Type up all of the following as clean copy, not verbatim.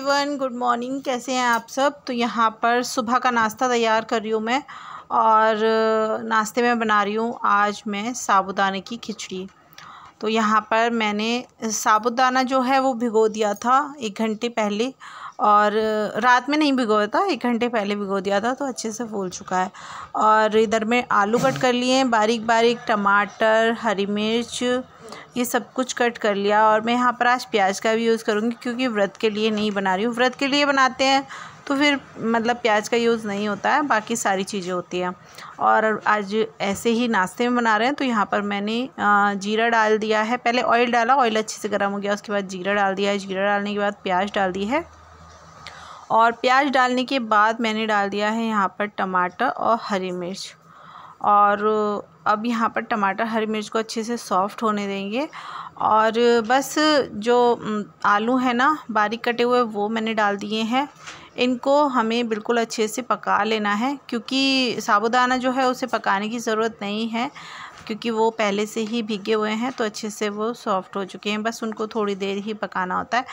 Everyone, good morning. कैसे हैं आप सब। तो यहाँ पर सुबह का नाश्ता तैयार कर रही हूँ मैं। और नाश्ते में बना रही हूँ आज मैं साबूदाने की खिचड़ी। तो यहाँ पर मैंने साबूदाना जो है वो भिगो दिया था 1 घंटे पहले। और रात में नहीं भिगोया था, 1 घंटे पहले भिगो दिया था, तो अच्छे से फूल चुका है। और इधर में आलू कट कर लिए हैं बारीक बारीक, टमाटर, हरी मिर्च, ये सब कुछ कट कर लिया। और मैं यहाँ पर आज प्याज का भी यूज़ करूँगी क्योंकि व्रत के लिए नहीं बना रही हूँ। व्रत के लिए बनाते हैं तो फिर मतलब प्याज का यूज़ नहीं होता है, बाकी सारी चीज़ें होती हैं। और आज ऐसे ही नाश्ते में बना रहे हैं तो यहाँ पर मैंने जीरा डाल दिया है। पहले ऑयल डाला, ऑयल अच्छे से गर्म हो गया, उसके बाद जीरा डाल दिया है। जीरा डालने के बाद प्याज डाल दी है। और प्याज डालने के बाद मैंने डाल दिया है यहाँ पर टमाटर और हरी मिर्च। और अब यहाँ पर टमाटर हरी मिर्च को अच्छे से सॉफ़्ट होने देंगे। और बस जो आलू है ना बारीक कटे हुए, वो मैंने डाल दिए हैं। इनको हमें बिल्कुल अच्छे से पका लेना है क्योंकि साबूदाना जो है उसे पकाने की ज़रूरत नहीं है क्योंकि वो पहले से ही भीगे हुए हैं, तो अच्छे से वो सॉफ़्ट हो चुके हैं। बस उनको थोड़ी देर ही पकाना होता है,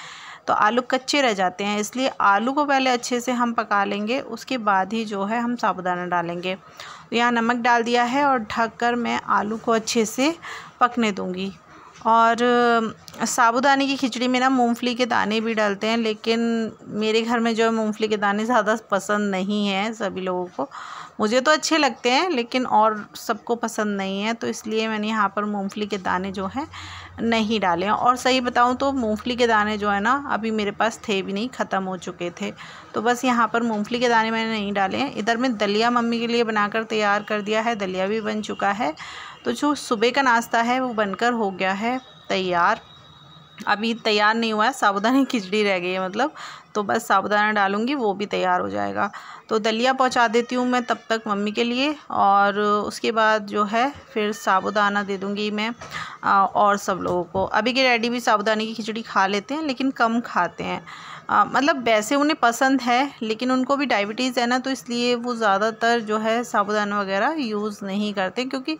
तो आलू कच्चे रह जाते हैं, इसलिए आलू को पहले अच्छे से हम पका लेंगे, उसके बाद ही जो है हम साबूदाना डालेंगे। तो यहाँ नमक डाल दिया है और ढककर मैं आलू को अच्छे से पकने दूँगी। और साबूदाने की खिचड़ी में ना मूंगफली के दाने भी डालते हैं, लेकिन मेरे घर में जो है मूंगफली के दाने ज़्यादा पसंद नहीं है सभी लोगों को। मुझे तो अच्छे लगते हैं लेकिन और सबको पसंद नहीं है, तो इसलिए मैंने यहाँ पर मूंगफली के दाने जो हैं नहीं डाले हैं। और सही बताऊँ तो मूंगफली के दाने जो है ना अभी मेरे पास थे भी नहीं, ख़त्म हो चुके थे, तो बस यहाँ पर मूंगफली के दाने मैंने नहीं डाले हैं। इधर में दलिया मम्मी के लिए बनाकर तैयार कर दिया है, दलिया भी बन चुका है। तो जो सुबह का नाश्ता है वो बनकर हो गया है तैयार। अभी तैयार नहीं हुआ है, साबूदाने की खिचड़ी रह गई है मतलब, तो बस साबूदाना डालूंगी वो भी तैयार हो जाएगा। तो दलिया पहुंचा देती हूँ मैं तब तक मम्मी के लिए, और उसके बाद जो है फिर साबूदाना दे दूँगी मैं और सब लोगों को। अभी के डैडी भी साबूदाने की खिचड़ी खा लेते हैं लेकिन कम खाते हैं। मतलब वैसे उन्हें पसंद है लेकिन उनको भी डायबिटीज़ है ना, तो इसलिए वो ज़्यादातर जो है साबूदाना वगैरह यूज़ नहीं करते। क्योंकि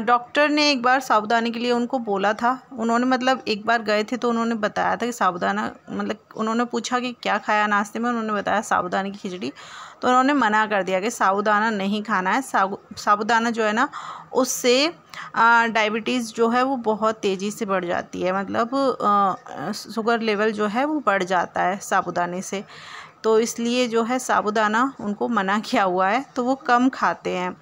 डॉक्टर ने एक बार साबूदाने के लिए उनको बोला था, उन्होंने मतलब एक बार गए थे तो उन्होंने बताया था कि साबूदाना, मतलब उन्होंने पूछा कि क्या खाया नाश्ते में, उन्होंने बताया साबूदाने की खिचड़ी, तो उन्होंने मना कर दिया कि साबूदाना नहीं खाना है। साबूदाना जो है ना उससे डायबिटीज़ जो है वो बहुत तेज़ी से बढ़ जाती है, मतलब शुगर लेवल जो है वो बढ़ जाता है साबूदाने से, तो इसलिए जो है साबूदाना उनको मना किया हुआ है, तो वो कम खाते हैं।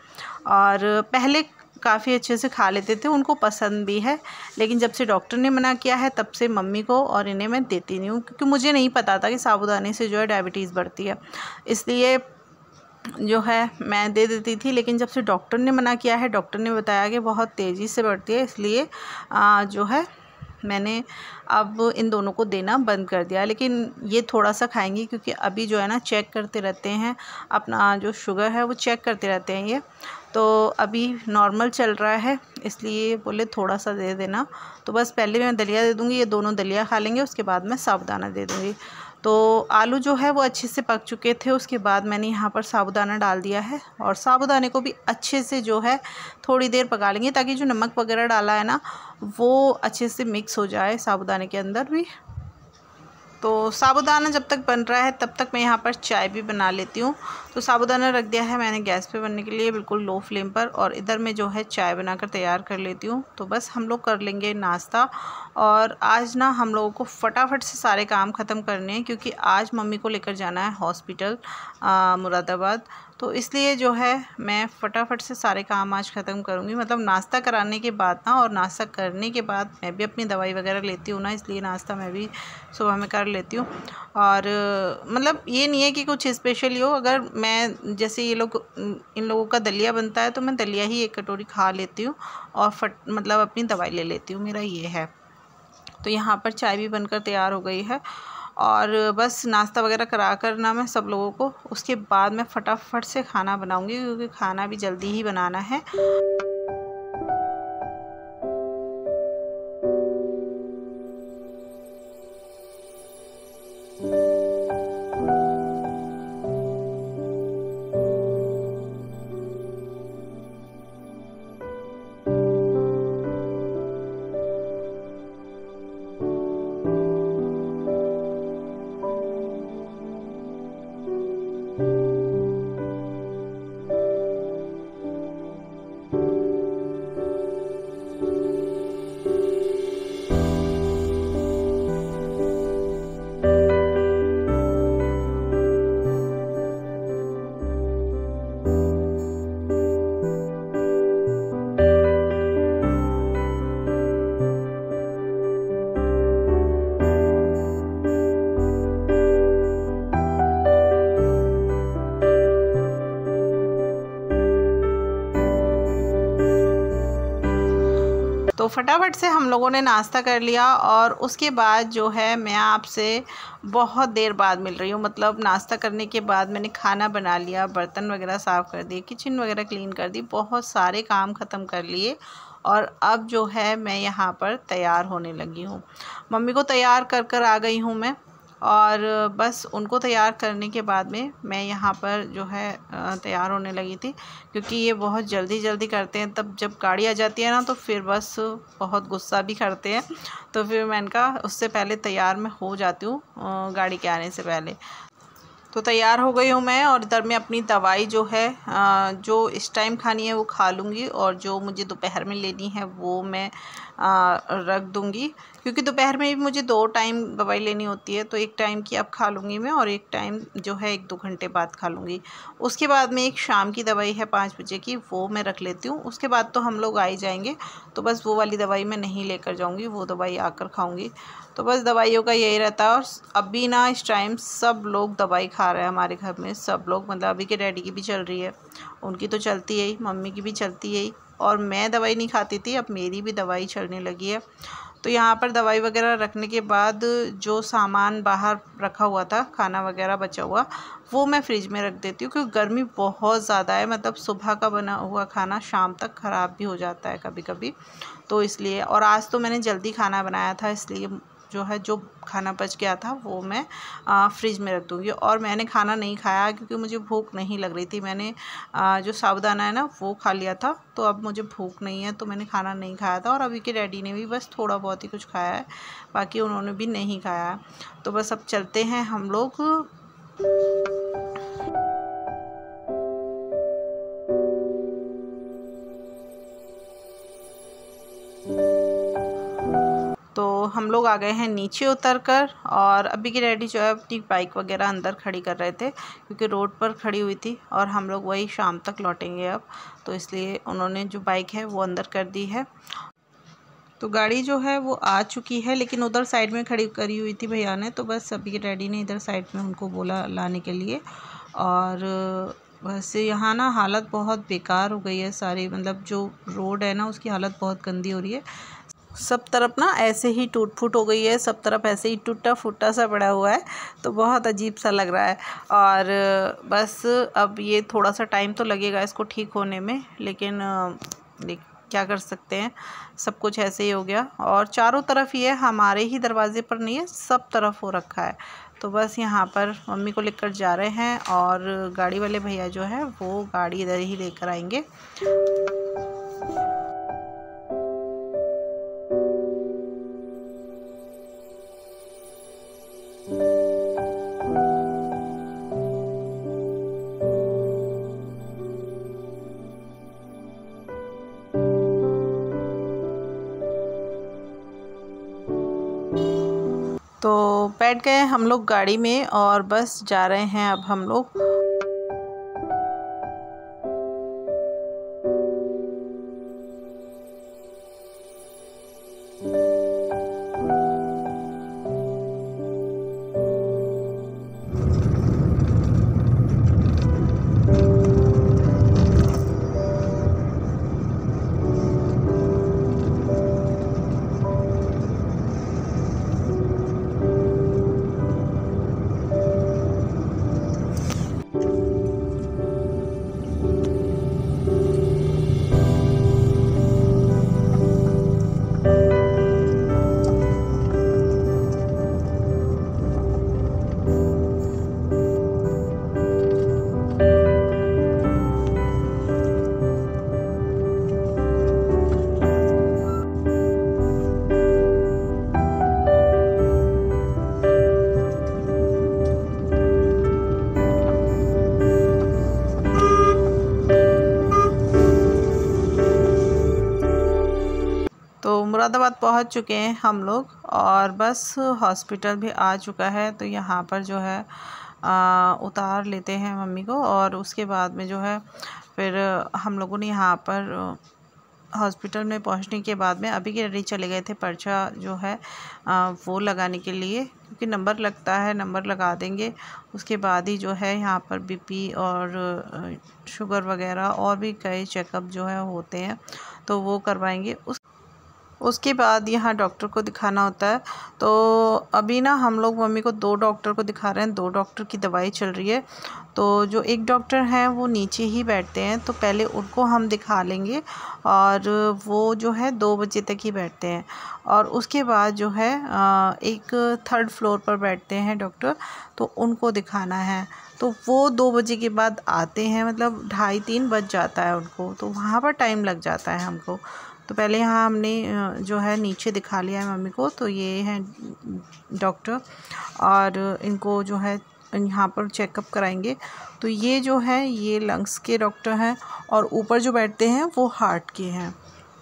और पहले काफ़ी अच्छे से खा लेते थे, उनको पसंद भी है, लेकिन जब से डॉक्टर ने मना किया है तब से मम्मी को और इन्हें मैं देती नहीं हूँ, क्योंकि मुझे नहीं पता था कि साबूदाने से जो है डायबिटीज़ बढ़ती है, इसलिए जो है मैं दे देती थी। लेकिन जब से डॉक्टर ने मना किया है, डॉक्टर ने बताया कि बहुत तेज़ी से बढ़ती है, इसलिए जो है मैंने अब इन दोनों को देना बंद कर दिया। लेकिन ये थोड़ा सा खाएंगी क्योंकि अभी जो है ना चेक करते रहते हैं, अपना जो शुगर है वो चेक करते रहते हैं ये, तो अभी नॉर्मल चल रहा है, इसलिए बोले थोड़ा सा दे देना। तो बस पहले मैं दलिया दे दूँगी, ये दोनों दलिया खा लेंगे, उसके बाद मैं साबूदाना दे दूँगी। तो आलू जो है वो अच्छे से पक चुके थे, उसके बाद मैंने यहाँ पर साबूदाना डाल दिया है, और साबूदाने को भी अच्छे से जो है थोड़ी देर पका लेंगे ताकि जो नमक वगैरह डाला है ना वो अच्छे से मिक्स हो जाए साबूदाने के अंदर भी। तो साबूदाना जब तक बन रहा है तब तक मैं यहाँ पर चाय भी बना लेती हूँ। तो साबूदाना रख दिया है मैंने गैस पे बनने के लिए बिल्कुल लो फ्लेम पर, और इधर में जो है चाय बनाकर तैयार कर लेती हूँ। तो बस हम लोग कर लेंगे नाश्ता, और आज ना हम लोगों को फटाफट से सारे काम ख़त्म करने हैं क्योंकि आज मम्मी को लेकर जाना है हॉस्पिटल मुरादाबाद, तो इसलिए जो है मैं फटाफट से सारे काम आज ख़त्म करूँगी। मतलब नाश्ता कराने के बाद ना, और नाश्ता करने के बाद मैं भी अपनी दवाई वगैरह लेती हूँ ना, इसलिए नाश्ता मैं भी सुबह में कर लेती हूँ। और मतलब ये नहीं है कि कुछ स्पेशल ही हो, अगर मैं जैसे ये लोग इन लोगों का दलिया बनता है तो मैं दलिया ही 1 कटोरी खा लेती हूँ और मतलब अपनी दवाई ले लेती हूँ, मेरा ये है। तो यहाँ पर चाय भी बनकर तैयार हो गई है, और बस नाश्ता वगैरह करा कर ना मैं सब लोगों को, उसके बाद मैं फटाफट से खाना बनाऊँगी क्योंकि खाना भी जल्दी ही बनाना है। तो फटाफट से हम लोगों ने नाश्ता कर लिया और उसके बाद जो है मैं आपसे बहुत देर बाद मिल रही हूँ। मतलब नाश्ता करने के बाद मैंने खाना बना लिया, बर्तन वगैरह साफ़ कर दिए, किचन वगैरह क्लीन कर दी, बहुत सारे काम ख़त्म कर लिए और अब जो है मैं यहाँ पर तैयार होने लगी हूँ। मम्मी को तैयार कर कर आ गई हूँ मैं और बस उनको तैयार करने के बाद में मैं यहाँ पर जो है तैयार होने लगी थी, क्योंकि ये बहुत जल्दी जल्दी करते हैं। तब जब गाड़ी आ जाती है ना तो फिर बस बहुत गुस्सा भी करते हैं, तो फिर मैंने कहा उससे पहले तैयार मैं हो जाती हूँ गाड़ी के आने से पहले। तो तैयार हो गई हूँ मैं और इधर में अपनी दवाई जो है जो इस टाइम खानी है वो खा लूँगी और जो मुझे दोपहर में लेनी है वो मैं रख दूँगी, क्योंकि दोपहर में भी मुझे 2 टाइम दवाई लेनी होती है। तो एक टाइम की अब खा लूँगी मैं और एक टाइम जो है 1-2 घंटे बाद खा लूँगी। उसके बाद में एक शाम की दवाई है 5 बजे की, वो मैं रख लेती हूँ। उसके बाद तो हम लोग आ ही जाएंगे, तो बस वो वाली दवाई मैं नहीं लेकर जाऊँगी, वो दवाई आकर खाऊँगी। तो बस दवाइयों का यही रहता है। और अभी ना इस टाइम सब लोग दवाई खा रहे हैं हमारे घर में, सब लोग, मतलब अभी के डैडी की भी चल रही है, उनकी तो चलती है ही, मम्मी की भी चलती है ही, और मैं दवाई नहीं खाती थी, अब मेरी भी दवाई चलने लगी है। तो यहाँ पर दवाई वगैरह रखने के बाद जो सामान बाहर रखा हुआ था, खाना वगैरह बचा हुआ, वो मैं फ्रिज में रख देती हूँ, क्योंकि गर्मी बहुत ज़्यादा है। मतलब सुबह का बना हुआ खाना शाम तक ख़राब भी हो जाता है कभी कभी, तो इसलिए। और आज तो मैंने जल्दी खाना बनाया था, इसलिए जो है जो खाना बच गया था वो मैं फ्रिज में रख दूँगी। और मैंने खाना नहीं खाया क्योंकि मुझे भूख नहीं लग रही थी। मैंने जो साबूदाना है ना वो खा लिया था, तो अब मुझे भूख नहीं है, तो मैंने खाना नहीं खाया था। और अभी के डैडी ने भी बस थोड़ा बहुत ही कुछ खाया है, बाकी उन्होंने भी नहीं खाया है। तो बस अब चलते हैं हम लोग। तो हम लोग आ गए हैं नीचे उतर कर, और अभी की डैडी जो है अपनी बाइक वगैरह अंदर खड़ी कर रहे थे, क्योंकि रोड पर खड़ी हुई थी और हम लोग वही शाम तक लौटेंगे अब, तो इसलिए उन्होंने जो बाइक है वो अंदर कर दी है। तो गाड़ी जो है वो आ चुकी है, लेकिन उधर साइड में खड़ी करी हुई थी भैया ने, तो बस अभी के डैडी ने इधर साइड में उनको बोला लाने के लिए। और वैसे यहाँ ना हालत बहुत बेकार हो गई है सारी, मतलब जो रोड है ना उसकी हालत बहुत गंदी हो रही है। सब तरफ ना ऐसे ही टूट फूट हो गई है, सब तरफ ऐसे ही टूटा फूटा सा पड़ा हुआ है, तो बहुत अजीब सा लग रहा है। और बस अब ये थोड़ा सा टाइम तो लगेगा इसको ठीक होने में, लेकिन क्या कर सकते हैं, सब कुछ ऐसे ही हो गया। और चारों तरफ ये हमारे ही दरवाजे पर नहीं है, सब तरफ हो रखा है। तो बस यहाँ पर मम्मी को लेकर जा रहे हैं और गाड़ी वाले भैया जो है वो गाड़ी इधर ही लेकर आएंगे। तो बैठ गए हम लोग गाड़ी में और बस जा रहे हैं अब हम लोग। मुरादाबाद पहुंच चुके हैं हम लोग और बस हॉस्पिटल भी आ चुका है। तो यहाँ पर जो है उतार लेते हैं मम्मी को और उसके बाद में जो है फिर हम लोगों ने यहाँ पर हॉस्पिटल में पहुँचने के बाद में अभी के डैडी चले गए थे पर्चा जो है वो लगाने के लिए, क्योंकि नंबर लगता है, नंबर लगा देंगे उसके बाद ही जो है यहाँ पर बीपी और शुगर वगैरह और भी कई चेकअप जो है होते हैं तो वो करवाएंगे। उसके बाद यहाँ डॉक्टर को दिखाना होता है। तो अभी ना हम लोग मम्मी को 2 डॉक्टर को दिखा रहे हैं, 2 डॉक्टर की दवाई चल रही है। तो जो एक डॉक्टर हैं वो नीचे ही बैठते हैं, तो पहले उनको हम दिखा लेंगे और वो जो है 2 बजे तक ही बैठते हैं। और उसके बाद जो है एक 3rd फ्लोर पर बैठते हैं डॉक्टर, तो उनको दिखाना है। तो वो 2 बजे के बाद आते हैं, मतलब 2:30-3 बज जाता है उनको, तो वहाँ पर टाइम लग जाता है हमको। तो पहले यहाँ हमने जो है नीचे दिखा लिया है मम्मी को। तो ये हैं डॉक्टर और इनको जो है यहाँ पर चेकअप कराएंगे। तो ये जो है ये लंग्स के डॉक्टर हैं और ऊपर जो बैठते हैं वो हार्ट के हैं।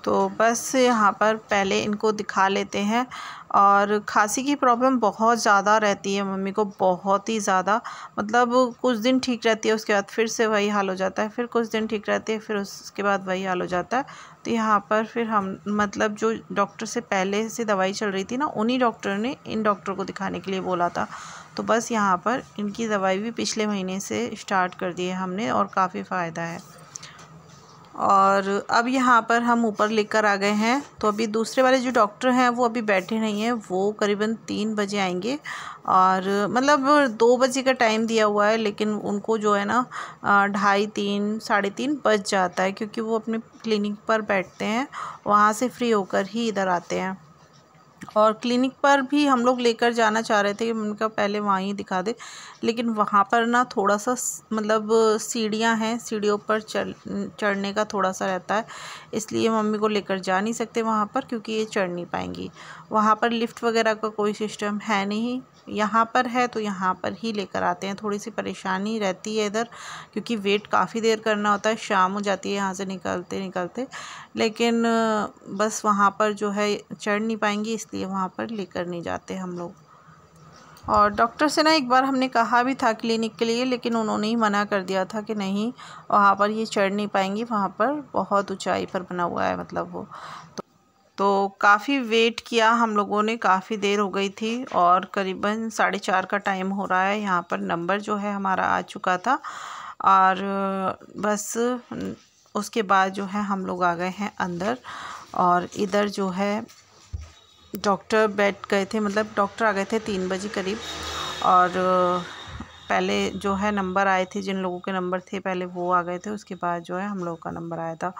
तो बस यहाँ पर पहले इनको दिखा लेते हैं। और खांसी की प्रॉब्लम बहुत ज़्यादा रहती है मम्मी को, बहुत ही ज़्यादा, मतलब कुछ दिन ठीक रहती है, उसके बाद फिर से वही हाल हो जाता है, फिर कुछ दिन ठीक रहती है, फिर उसके बाद वही हाल हो जाता है। तो यहाँ पर फिर हम मतलब जो डॉक्टर से पहले से दवाई चल रही थी ना, उन्हीं डॉक्टर ने इन डॉक्टर को दिखाने के लिए बोला था। तो बस यहाँ पर इनकी दवाई भी पिछले महीने से स्टार्ट कर दी है हमने और काफ़ी फ़ायदा है। और अब यहाँ पर हम ऊपर लेकर आ गए हैं। तो अभी दूसरे वाले जो डॉक्टर हैं वो अभी बैठे नहीं हैं, वो करीबन 3 बजे आएंगे। और मतलब 2 बजे का टाइम दिया हुआ है, लेकिन उनको जो है ना 2:30-3 3:30 बज जाता है, क्योंकि वो अपने क्लिनिक पर बैठते हैं, वहाँ से फ्री होकर ही इधर आते हैं। और क्लिनिक पर भी हम लोग लेकर जाना चाह रहे थे कि उनका पहले वहाँ ही दिखा दे, लेकिन वहाँ पर ना थोड़ा सा मतलब सीढ़ियाँ हैं, सीढ़ियों पर चढ़ने का थोड़ा सा रहता है, इसलिए मम्मी को लेकर जा नहीं सकते वहाँ पर, क्योंकि ये चढ़ नहीं पाएंगी। वहाँ पर लिफ्ट वगैरह का कोई सिस्टम है नहीं, यहाँ पर है तो यहाँ पर ही लेकर आते हैं। थोड़ी सी परेशानी रहती है इधर, क्योंकि वेट काफ़ी देर करना होता है, शाम हो जाती है यहाँ से निकलते निकलते, लेकिन बस वहाँ पर जो है चढ़ नहीं पाएंगी, इसलिए वहाँ पर लेकर नहीं जाते हम लोग। और डॉक्टर से ना एक बार हमने कहा भी था क्लिनिक के लिए, लेकिन उन्होंने ही मना कर दिया था कि नहीं, वहाँ पर ये चढ़ नहीं पाएंगी, वहाँ पर बहुत ऊंचाई पर बना हुआ है, मतलब वो। तो काफ़ी वेट किया हम लोगों ने, काफ़ी देर हो गई थी और करीबन 4:30 का टाइम हो रहा है। यहाँ पर नंबर जो है हमारा आ चुका था और बस उसके बाद जो है हम लोग आ गए हैं अंदर। और इधर जो है डॉक्टर बैठ गए थे, मतलब डॉक्टर आ गए थे 3 बजे करीब। और पहले जो है नंबर आए थे, जिन लोगों के नंबर थे पहले वो आ गए थे, उसके बाद जो है हम लोगों का नंबर आया था।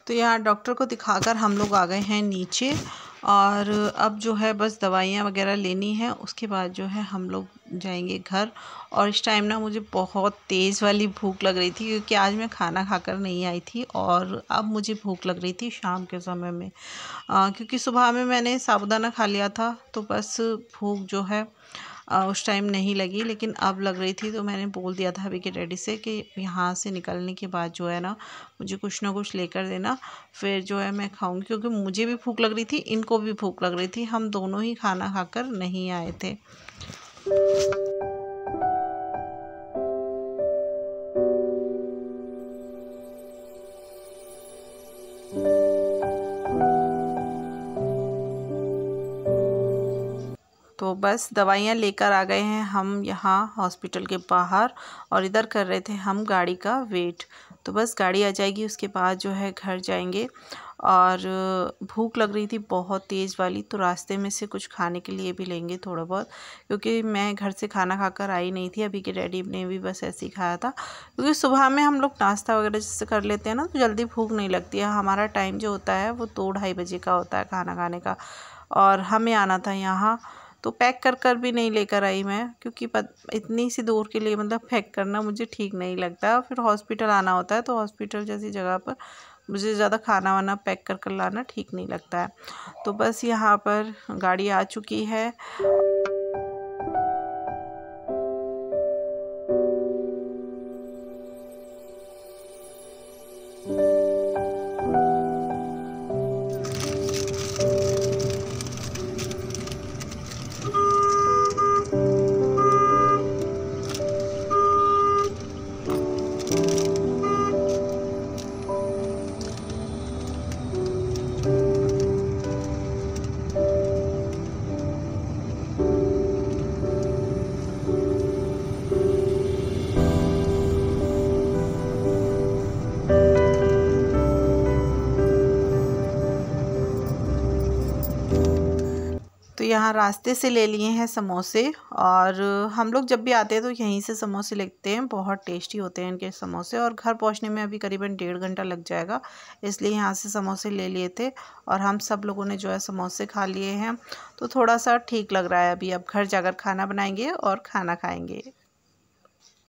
तो यहाँ डॉक्टर को दिखाकर हम लोग आ गए हैं नीचे। और अब जो है बस दवाइयाँ वगैरह लेनी है, उसके बाद जो है हम लोग जाएंगे घर। और इस टाइम ना मुझे बहुत तेज़ वाली भूख लग रही थी, क्योंकि आज मैं खाना खाकर नहीं आई थी और अब मुझे भूख लग रही थी शाम के समय में। क्योंकि सुबह में मैंने साबूदाना खा लिया था, तो बस भूख जो है उस टाइम नहीं लगी, लेकिन अब लग रही थी। तो मैंने बोल दिया था अभी के डैडी से कि यहाँ से निकलने के बाद जो है ना मुझे कुछ ना कुछ लेकर देना, फिर जो है मैं खाऊंगी, क्योंकि मुझे भी भूख लग रही थी, इनको भी भूख लग रही थी, हम दोनों ही खाना खाकर नहीं आए थे। तो बस दवाइयाँ लेकर आ गए हैं हम यहाँ हॉस्पिटल के बाहर, और इधर कर रहे थे हम गाड़ी का वेट। तो बस गाड़ी आ जाएगी, उसके बाद जो है घर जाएंगे। और भूख लग रही थी बहुत तेज़ वाली, तो रास्ते में से कुछ खाने के लिए भी लेंगे थोड़ा बहुत, क्योंकि मैं घर से खाना खाकर आई नहीं थी। अभी के डैडी ने भी बस ऐसे ही खाया था, क्योंकि सुबह में हम लोग नाश्ता वगैरह जैसे कर लेते हैं ना, तो जल्दी भूख नहीं लगती है। हमारा टाइम जो होता है वो 2-2:30 बजे का होता है खाना खाने का, और हमें आना था यहाँ। तो पैक कर कर भी नहीं लेकर आई मैं, क्योंकि इतनी सी दूर के लिए मतलब पैक करना मुझे ठीक नहीं लगता। फिर हॉस्पिटल आना होता है, तो हॉस्पिटल जैसी जगह पर मुझे ज़्यादा खाना वाना पैक कर कर लाना ठीक नहीं लगता है। तो बस यहाँ पर गाड़ी आ चुकी है। यहाँ रास्ते से ले लिए हैं समोसे, और हम लोग जब भी आते हैं तो यहीं से समोसे लेते हैं। बहुत टेस्टी होते हैं इनके समोसे, और घर पहुँचने में अभी करीबन 1.5 घंटा लग जाएगा, इसलिए यहाँ से समोसे ले लिए थे। और हम सब लोगों ने जो है समोसे खा लिए हैं, तो थोड़ा सा ठीक लग रहा है अभी। अब घर जाकर खाना बनाएंगे और खाना खाएंगे।